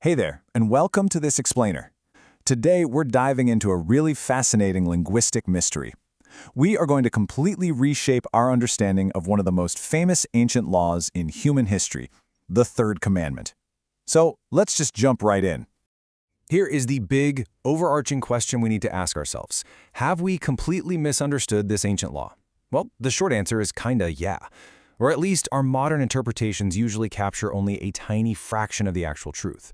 Hey there, and welcome to this explainer. Today, we're diving into a really fascinating linguistic mystery. We are going to completely reshape our understanding of one of the most famous ancient laws in human history, the third commandment. So, let's just jump right in. Here is the big, overarching question we need to ask ourselves. Have we completely misunderstood this ancient law? Well, the short answer is kinda yeah. Or at least our modern interpretations usually capture only a tiny fraction of the actual truth.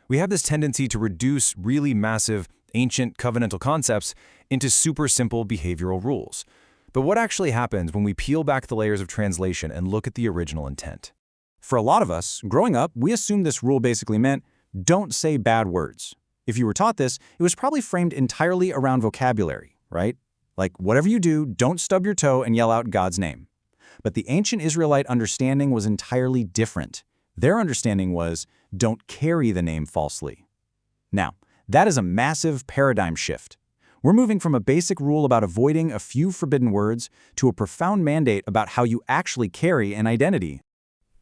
We have this tendency to reduce really massive, ancient covenantal concepts into super simple behavioral rules. But what actually happens when we peel back the layers of translation and look at the original intent? For a lot of us, growing up, we assumed this rule basically meant, don't say bad words. If you were taught this, it was probably framed entirely around vocabulary, right? Like, whatever you do, don't stub your toe and yell out God's name. But the ancient Israelite understanding was entirely different. Their understanding was, don't carry the name falsely. Now, that is a massive paradigm shift. We're moving from a basic rule about avoiding a few forbidden words to a profound mandate about how you actually carry an identity.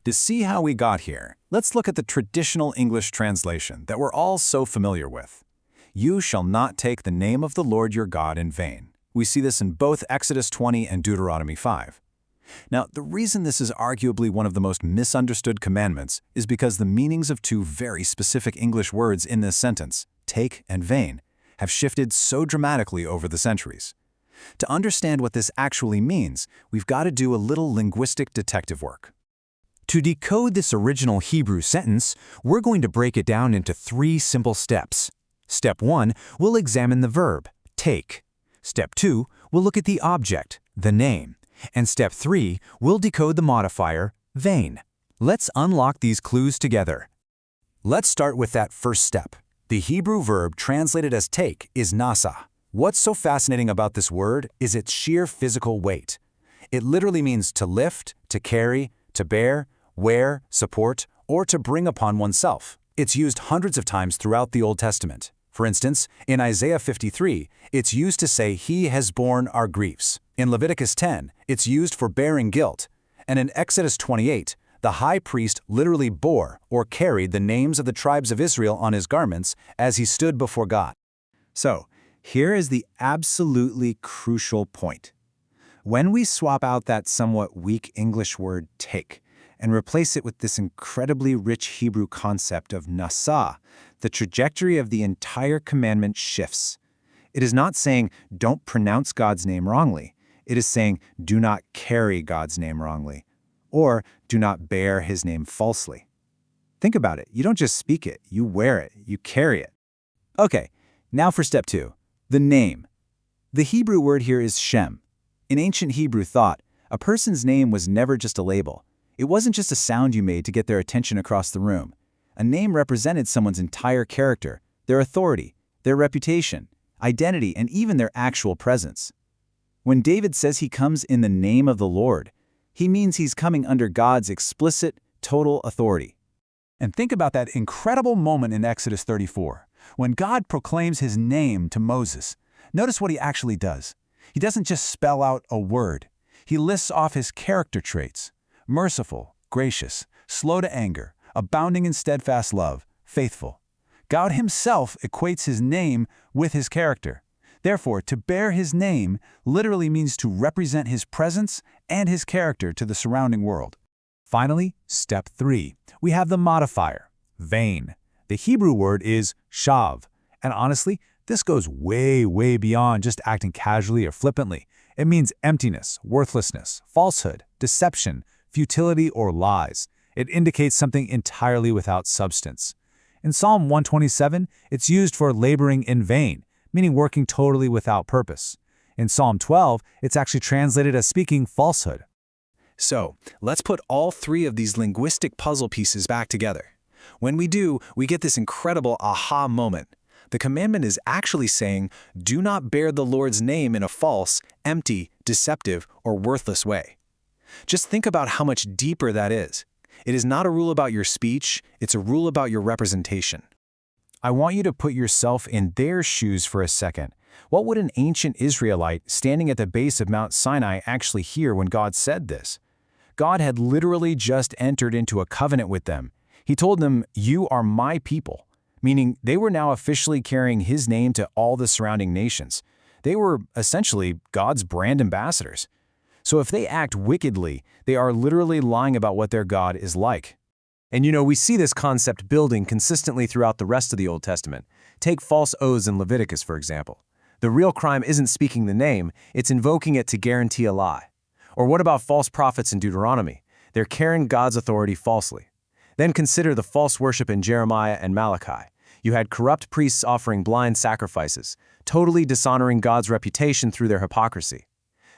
To see how we got here, let's look at the traditional English translation that we're all so familiar with. You shall not take the name of the Lord your God in vain. We see this in both Exodus 20 and Deuteronomy 5. Now, the reason this is arguably one of the most misunderstood commandments is because the meanings of two very specific English words in this sentence, take and vain, have shifted so dramatically over the centuries. To understand what this actually means, we've got to do a little linguistic detective work. To decode this original Hebrew sentence, we're going to break it down into 3 simple steps. Step 1, we'll examine the verb, take. Step 2, we'll look at the object, the name. And step 3, we'll decode the modifier, vain. Let's unlock these clues together. Let's start with that first step. The Hebrew verb translated as take is nasa. What's so fascinating about this word is its sheer physical weight. It literally means to lift, to carry, to bear, wear, support, or to bring upon oneself. It's used hundreds of times throughout the Old Testament. For instance, in Isaiah 53, it's used to say he has borne our griefs. In Leviticus 10, it's used for bearing guilt. And in Exodus 28, the high priest literally bore or carried the names of the tribes of Israel on his garments as he stood before God. So, here is the absolutely crucial point. When we swap out that somewhat weak English word take and replace it with this incredibly rich Hebrew concept of nasa, the trajectory of the entire commandment shifts. It is not saying don't pronounce God's name wrongly. It is saying do not carry God's name wrongly, or do not bear his name falsely. Think about it. You don't just speak it, you wear it, you carry it. Okay, now for step 2, the name. The Hebrew word here is Shem. In ancient Hebrew thought, a person's name was never just a label. It wasn't just a sound you made to get their attention across the room. A name represented someone's entire character, their authority, their reputation, identity, and even their actual presence. When David says he comes in the name of the Lord, he means he's coming under God's explicit, total authority. And think about that incredible moment in Exodus 34, when God proclaims his name to Moses. Notice what he actually does. He doesn't just spell out a word. He lists off his character traits: merciful, gracious, slow to anger, abounding in steadfast love, faithful. God himself equates his name with his character. Therefore, to bear his name literally means to represent his presence and his character to the surrounding world. Finally, step 3. We have the modifier, vain. The Hebrew word is shav. And honestly, this goes way, way beyond just acting casually or flippantly. It means emptiness, worthlessness, falsehood, deception, futility, or lies. It indicates something entirely without substance. In Psalm 127, it's used for laboring in vain, meaning working totally without purpose. In Psalm 12, it's actually translated as speaking falsehood. So, let's put all 3 of these linguistic puzzle pieces back together. When we do, we get this incredible aha moment. The commandment is actually saying, do not bear the Lord's name in a false, empty, deceptive, or worthless way. Just think about how much deeper that is. It is not a rule about your speech, it's a rule about your representation. I want you to put yourself in their shoes for a second. What would an ancient Israelite standing at the base of Mount Sinai actually hear when God said this? God had literally just entered into a covenant with them. He told them, "You are my people. meaning they were now officially carrying his name to all the surrounding nations. They were essentially God's brand ambassadors. So if they act wickedly, they are literally lying about what their God is like. And we see this concept building consistently throughout the rest of the Old Testament. Take false oaths in Leviticus, for example. The real crime isn't speaking the name, it's invoking it to guarantee a lie. Or what about false prophets in Deuteronomy? They're carrying God's authority falsely. Then consider the false worship in Jeremiah and Malachi. You had corrupt priests offering blind sacrifices, totally dishonoring God's reputation through their hypocrisy.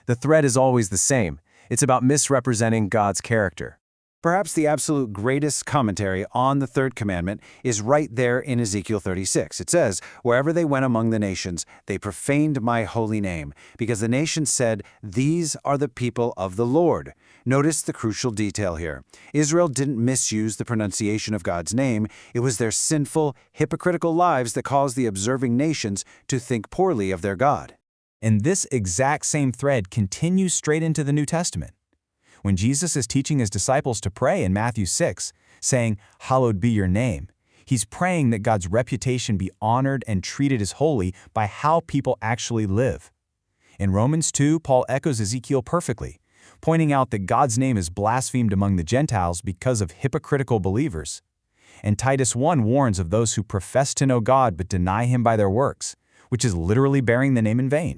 The thread is always the same. It's about misrepresenting God's character. Perhaps the absolute greatest commentary on the third commandment is right there in Ezekiel 36. It says, "Wherever they went among the nations, they profaned my holy name, because the nations said, 'These are the people of the Lord.'" Notice the crucial detail here. Israel didn't misuse the pronunciation of God's name. It was their sinful, hypocritical lives that caused the observing nations to think poorly of their God. And this exact same thread continues straight into the New Testament. When Jesus is teaching his disciples to pray in Matthew 6, saying, "Hallowed be your name," he's praying that God's reputation be honored and treated as holy by how people actually live. In Romans 2, Paul echoes Ezekiel perfectly, pointing out that God's name is blasphemed among the Gentiles because of hypocritical believers. And Titus 1 warns of those who profess to know God but deny him by their works, which is literally bearing the name in vain.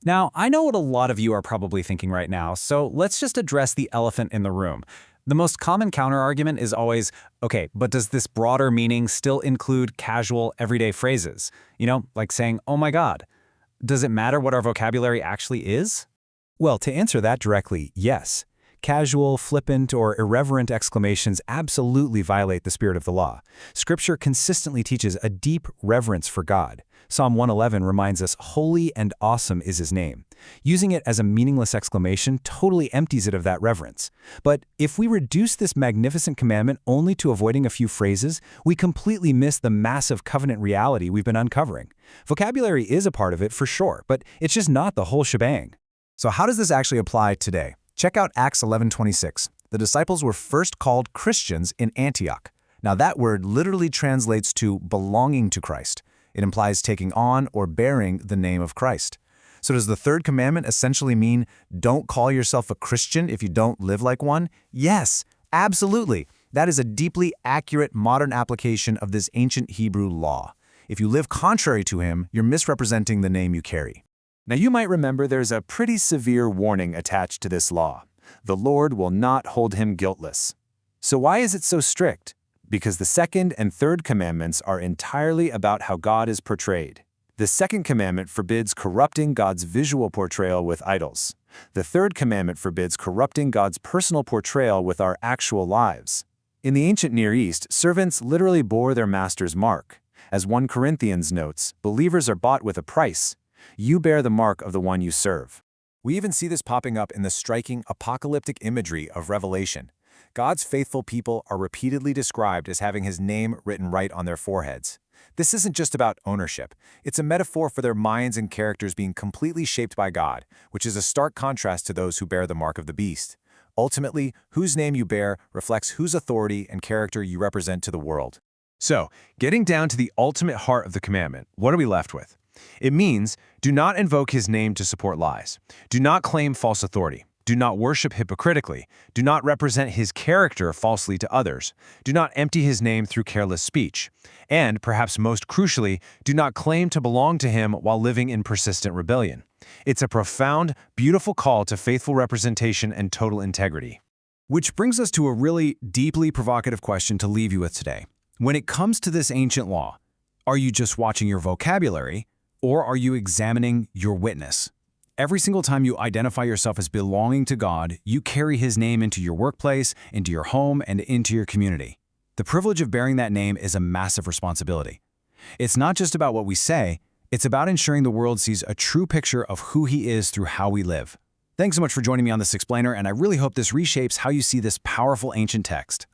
Now, I know what a lot of you are probably thinking right now, so let's just address the elephant in the room. The most common counterargument is always, okay, but does this broader meaning still include casual, everyday phrases? Like saying, "Oh my God." Does it matter what our vocabulary actually is? Well, to answer that directly, yes. Casual, flippant, or irreverent exclamations absolutely violate the spirit of the law. Scripture consistently teaches a deep reverence for God. Psalm 111 reminds us, "Holy and awesome is his name." Using it as a meaningless exclamation totally empties it of that reverence. But if we reduce this magnificent commandment only to avoiding a few phrases, we completely miss the massive covenant reality we've been uncovering. Vocabulary is a part of it for sure, but it's just not the whole shebang. So how does this actually apply today? Check out Acts 11:26. The disciples were first called Christians in Antioch. Now that word literally translates to belonging to Christ. It implies taking on or bearing the name of Christ. So does the third commandment essentially mean don't call yourself a Christian if you don't live like one? Yes, absolutely. That is a deeply accurate modern application of this ancient Hebrew law. If you live contrary to him, you're misrepresenting the name you carry. Now you might remember there's a pretty severe warning attached to this law. The Lord will not hold him guiltless. So why is it so strict? Because the second and third commandments are entirely about how God is portrayed. The second commandment forbids corrupting God's visual portrayal with idols. The third commandment forbids corrupting God's personal portrayal with our actual lives. In the ancient Near East, servants literally bore their master's mark. As 1 Corinthians notes, believers are bought with a price. You bear the mark of the one you serve. We even see this popping up in the striking apocalyptic imagery of Revelation. God's faithful people are repeatedly described as having his name written right on their foreheads. This isn't just about ownership. It's a metaphor for their minds and characters being completely shaped by God, which is a stark contrast to those who bear the mark of the beast. Ultimately, whose name you bear reflects whose authority and character you represent to the world. So, getting down to the ultimate heart of the commandment, what are we left with? It means, do not invoke his name to support lies. Do not claim false authority. Do not worship hypocritically. Do not represent his character falsely to others. Do not empty his name through careless speech. And, perhaps most crucially, do not claim to belong to him while living in persistent rebellion. It's a profound, beautiful call to faithful representation and total integrity. Which brings us to a really deeply provocative question to leave you with today. When it comes to this ancient law, are you just watching your vocabulary, or are you examining your witness? Every single time you identify yourself as belonging to God, you carry his name into your workplace, into your home, and into your community. The privilege of bearing that name is a massive responsibility. It's not just about what we say, it's about ensuring the world sees a true picture of who he is through how we live. Thanks so much for joining me on this explainer, and I really hope this reshapes how you see this powerful ancient text.